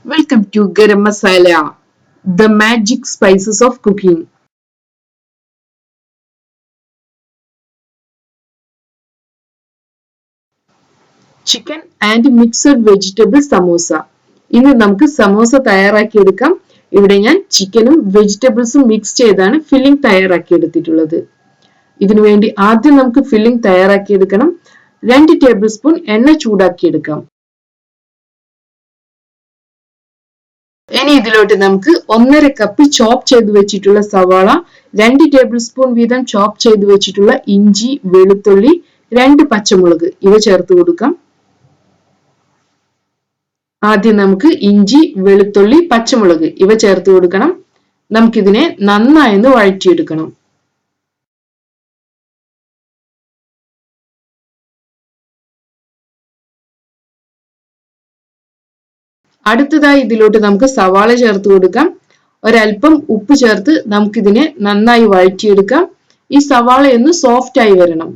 Welcome to Garam Masala, the magic spices of cooking. Chicken and mixed vegetable samosa. ഇന്ന് നമുക്ക് സമോസ തയ്യാറാക്കിയെടുക്കാം. ഇവിടെ ഞാൻ ചിക്കനും വെജിറ്റബിൾസും മിക്സ് ചെയ്താണ് ഫില്ലിംഗ് തയ്യാറാക്കിയെടുത്തിട്ടുള്ളത്. ഇതിനു വേണ്ടി ആദ്യം നമുക്ക് ഫില്ലിംഗ് തയ്യാറാക്കിയെടുക്കണം. 2 ടേബിൾ സ്പൂൺ എണ്ണ ചൂടാക്കിയെടുക്കാം. ഇനി ഇതിലോട്ട് നമുക്ക് 1.5 കപ്പ് ചോപ്പ് ചെയ്ത് വെച്ചിട്ടുള്ള സവാള, 2 ടേബിൾ സ്പൂൺ വീതം ചോപ്പ് ചെയ്ത് വെച്ചിട്ടുള്ള ഇഞ്ചി, വെളുത്തുള്ളി, 2 പച്ചമുളക് ഇവ ചേർത്ത് കൊടുക്കാം. ആദ്യം നമുക്ക് ഇഞ്ചി, വെളുത്തുള്ളി, പച്ചമുളക് ഇവ ചേർത്ത് കൊടുക്കണം. നമുക്കിതിനെ നന്നായി വഴറ്റിയെടുക്കണം. അടുത്തതായി ഇതിലോട്ട് നമുക്ക് സവാള ചേർത്ത് കൊടുക്കാം. ഒരൽപ്പം ഉപ്പ് ചേർത്ത് നമുക്കിതിനെ നന്നായി വഴറ്റിയെടുക്കാം. ഈ സവാളയൊന്ന് സോഫ്റ്റ് ആയി വരണം.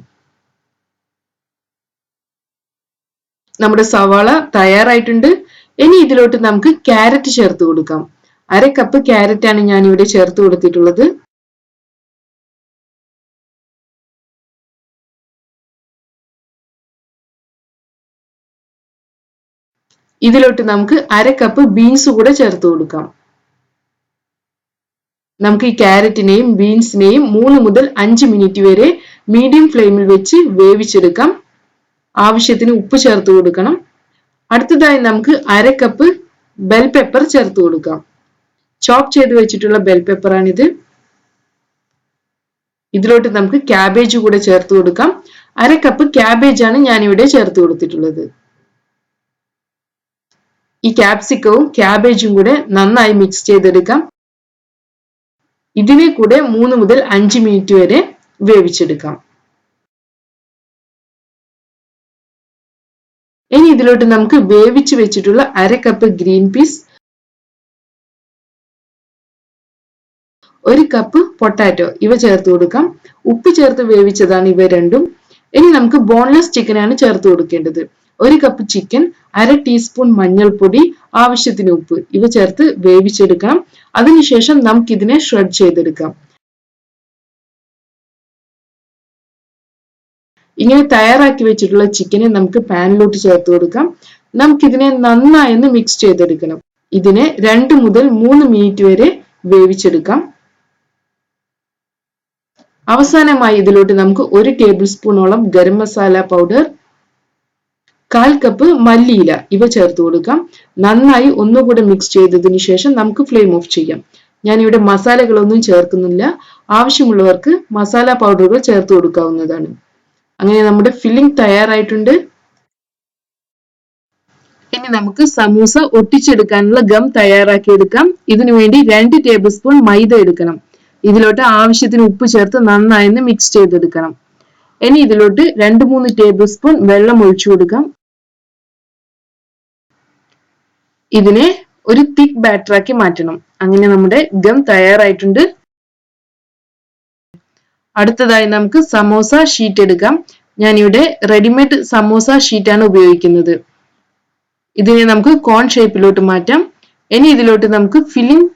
നമ്മുടെ സവാള തയ്യാറായിട്ടുണ്ട്. ഇനി ഇതിലോട്ട് നമുക്ക് ക്യാരറ്റ് ചേർത്ത് കൊടുക്കാം. 1/2 കപ്പ് ക്യാരറ്റ് ആണ് ഞാൻ ഇവിടെ ചേർത്ത് കൊടുത്തിട്ടുള്ളത്. ഇതിലോട്ട് നമുക്ക് 1/2 കപ്പ് ബീൻസ് കൂടെ ചേർത്ത് കൊടുക്കാം. നമുക്ക് ഈ ക്യാരറ്റിനെയും ബീൻസിനെയും 3 മുതൽ 5 മിനിറ്റ് വരെ മീഡിയം ഫ്ലെയിമിൽ വെച്ച് വേവിച്ചെടുക്കാം. ആവശ്യത്തിന് ഉപ്പ് ചേർത്ത് കൊടുക്കണം. അടുത്തതായി നമുക്ക് 1/2 കപ്പ് ബെൽ പെപ്പർ ചേർത്ത് കൊടുക്കാം. ചോപ്പ് ചെയ്ത് വെച്ചിട്ടുള്ള ബെൽ പെപ്പർ ആണിത്. ഇതിലോട്ട് നമുക്ക് ക്യാബേജ് കൂടെ ചേർത്ത് കൊടുക്കാം. 1/2 കപ്പ് ക്യാബേജ് ആണ് ഞാൻ ഇവിടെ ചേർത്ത് കൊടുത്തിട്ടുള്ളത്. ഈ ക്യാപ്സിക്കവും ക്യാബേജും കൂടെ നന്നായി മിക്സ് ചെയ്തെടുക്കാം. ഇതിനെ കൂടെ 3 മുതൽ 5 മിനിറ്റ് വരെ വേവിച്ചെടുക്കാം. ഇനി ഇതിലോട്ട് നമുക്ക് വേവിച്ച് വെച്ചിട്ടുള്ള 1/2 cup green peas, 1 cup potato ഇവ ചേർത്ത് കൊടുക്കാം. ഉപ്പ് ചേർത്ത് വേവിച്ചതാണ് ഇവ രണ്ടും. ഇനി നമുക്ക് ബോൺലെസ് ചിക്കൻ ആണ് ചേർത്ത് കൊടുക്കേണ്ടത്. 1 കപ്പ് ചിക്കൻ, 1/2 ടീസ്പൂൺ മഞ്ഞൾപ്പൊടി, ആവശ്യത്തിന് ഉപ്പ് ഇവ ചേർത്ത് വേവിച്ചെടുക്കണം. അതിനുശേഷം നമുക്കിതിനെ ഷ്രെഡ് ചെയ്തെടുക്കാം. ഇങ്ങനെ തയ്യാറാക്കി വെച്ചിട്ടുള്ള ചിക്കനെ നമുക്ക് പാനിലോട്ട് ചേർത്ത് കൊടുക്കാം. നമുക്കിതിനെ നന്നായി മിക്സ് ചെയ്തെടുക്കണം. ഇതിനെ 2 മുതൽ 3 മിനിറ്റ് വരെ വേവിച്ചെടുക്കാം. അവസാനമായി ഇതിലോട്ട് നമുക്ക് 1 ടേബിൾ സ്പൂണോളം ഗരം മസാല പൗഡർ, 1/4 കപ്പ് മല്ലിയില ഇവ ചേർത്ത് കൊടുക്കാം. നന്നായി ഒന്നുകൂടെ മിക്സ് ചെയ്തതിനു ശേഷം നമുക്ക് ഫ്ലെയിം ഓഫ് ചെയ്യാം. ഞാൻ ഇവിടെ മസാലകളൊന്നും ചേർക്കുന്നില്ല. ആവശ്യമുള്ളവർക്ക് മസാല പൗഡറുകൾ ചേർത്ത് കൊടുക്കാവുന്നതാണ്. അങ്ങനെ നമ്മുടെ ഫില്ലിംഗ് തയ്യാറായിട്ടുണ്ട്. ഇനി നമുക്ക് സമൂസ ഒട്ടിച്ചെടുക്കാനുള്ള ഗം തയ്യാറാക്കി എടുക്കാം. ഇതിനു വേണ്ടി 2 ടേബിൾ സ്പൂൺ മൈദ എടുക്കണം. ഇതിലോട്ട് ആവശ്യത്തിന് ഉപ്പ് ചേർത്ത് നന്നായി മിക്സ് ചെയ്തെടുക്കണം. ഇനി ഇതിലോട്ട് 2-3 ടേബിൾ സ്പൂൺ വെള്ളം ഒഴിച്ചു കൊടുക്കാം. ഇതിനെ ഒരു തിക്ക് ബാറ്ററാക്കി മാറ്റണം. അങ്ങനെ നമ്മുടെ ഗം തയ്യാറായിട്ടുണ്ട്. അടുത്തതായി നമുക്ക് സമോസ ഷീറ്റ് എടുക്കാം. ഞാനിവിടെ റെഡിമെയ്ഡ് സമോസ ഷീറ്റ് ആണ് ഉപയോഗിക്കുന്നത്. ഇതിനെ നമുക്ക് കോൺ ഷേപ്പിലോട്ട് മാറ്റാം. ഇനി ഇതിലോട്ട് നമുക്ക് ഫില്ലിംഗ്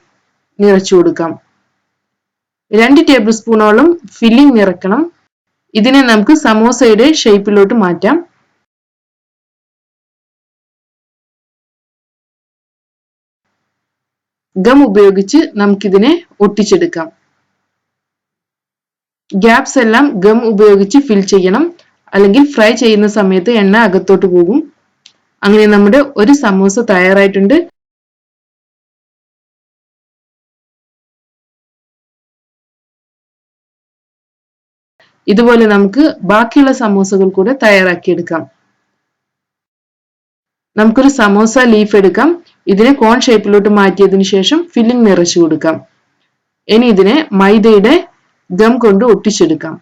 നിറച്ചു കൊടുക്കാം. 2 ടേബിൾ സ്പൂണോളം ഫില്ലിംഗ് നിറക്കണം. ഇതിനെ നമുക്ക് സമോസയുടെ ഷേപ്പിലോട്ട് മാറ്റാം. ഗം ഉപയോഗിച്ച് നമുക്കിതിനെ ഒട്ടിച്ചെടുക്കാം. ഗ്യാപ്സ് എല്ലാം ഗം ഉപയോഗിച്ച് ഫിൽ ചെയ്യണം. അല്ലെങ്കിൽ ഫ്രൈ ചെയ്യുന്ന സമയത്ത് എണ്ണ അകത്തോട്ട് പോകും. അങ്ങനെ നമ്മുടെ ഒരു സമോസ തയ്യാറായിട്ടുണ്ട്. ഇതുപോലെ നമുക്ക് ബാക്കിയുള്ള സമോസകൾ കൂടെ തയ്യാറാക്കിയെടുക്കാം. നമുക്കൊരു സമോസ ലീഫ് എടുക്കാം. ഇതിനെ കോൺ ഷേപ്പിലോട്ട് മാറ്റിയതിനു ശേഷം ഫില്ലിംഗ് നിറച്ചു കൊടുക്കാം. ഇനി ഇതിനെ മൈദയുടെ ഗം കൊണ്ട് ഒട്ടിച്ചെടുക്കാം.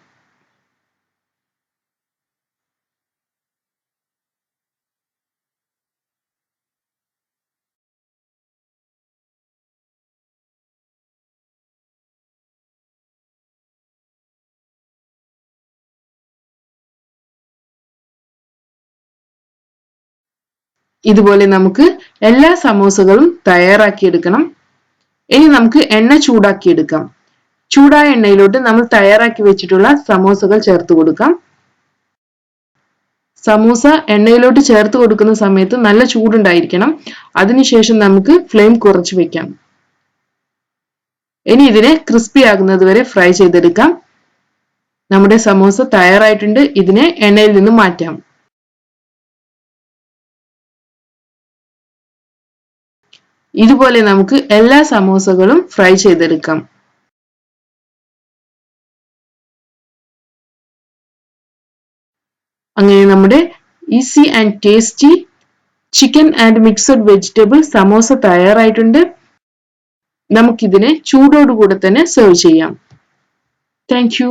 ഇതുപോലെ നമുക്ക് എല്ലാ സമോസകളും തയ്യാറാക്കിയെടുക്കണം. ഇനി നമുക്ക് എണ്ണ ചൂടാക്കിയെടുക്കാം. ചൂടായ എണ്ണയിലോട്ട് നമ്മൾ തയ്യാറാക്കി വെച്ചിട്ടുള്ള സമോസകൾ ചേർത്ത് കൊടുക്കാം. സമൂസ എണ്ണയിലോട്ട് ചേർത്ത് കൊടുക്കുന്ന സമയത്ത് നല്ല ചൂടുണ്ടായിരിക്കണം. അതിനുശേഷം നമുക്ക് ഫ്ലെയിം കുറച്ച് വെക്കാം. ഇനി ഇതിനെ ക്രിസ്പി ആകുന്നത് വരെ ഫ്രൈ ചെയ്തെടുക്കാം. നമ്മുടെ സമോസ തയ്യാറായിട്ടുണ്ട്. ഇതിനെ എണ്ണയിൽ നിന്ന് മാറ്റാം. ഇതുപോലെ നമുക്ക് എല്ലാ സമോസകളും ഫ്രൈ ചെയ്തെടുക്കാം. അങ്ങനെ നമ്മുടെ easy and tasty chicken and mixed vegetable samosa തയ്യാറായിട്ടുണ്ട്. നമുക്കിതിനെ ചൂടോടുകൂടെ തന്നെ സെർവ് ചെയ്യാം. Thank you.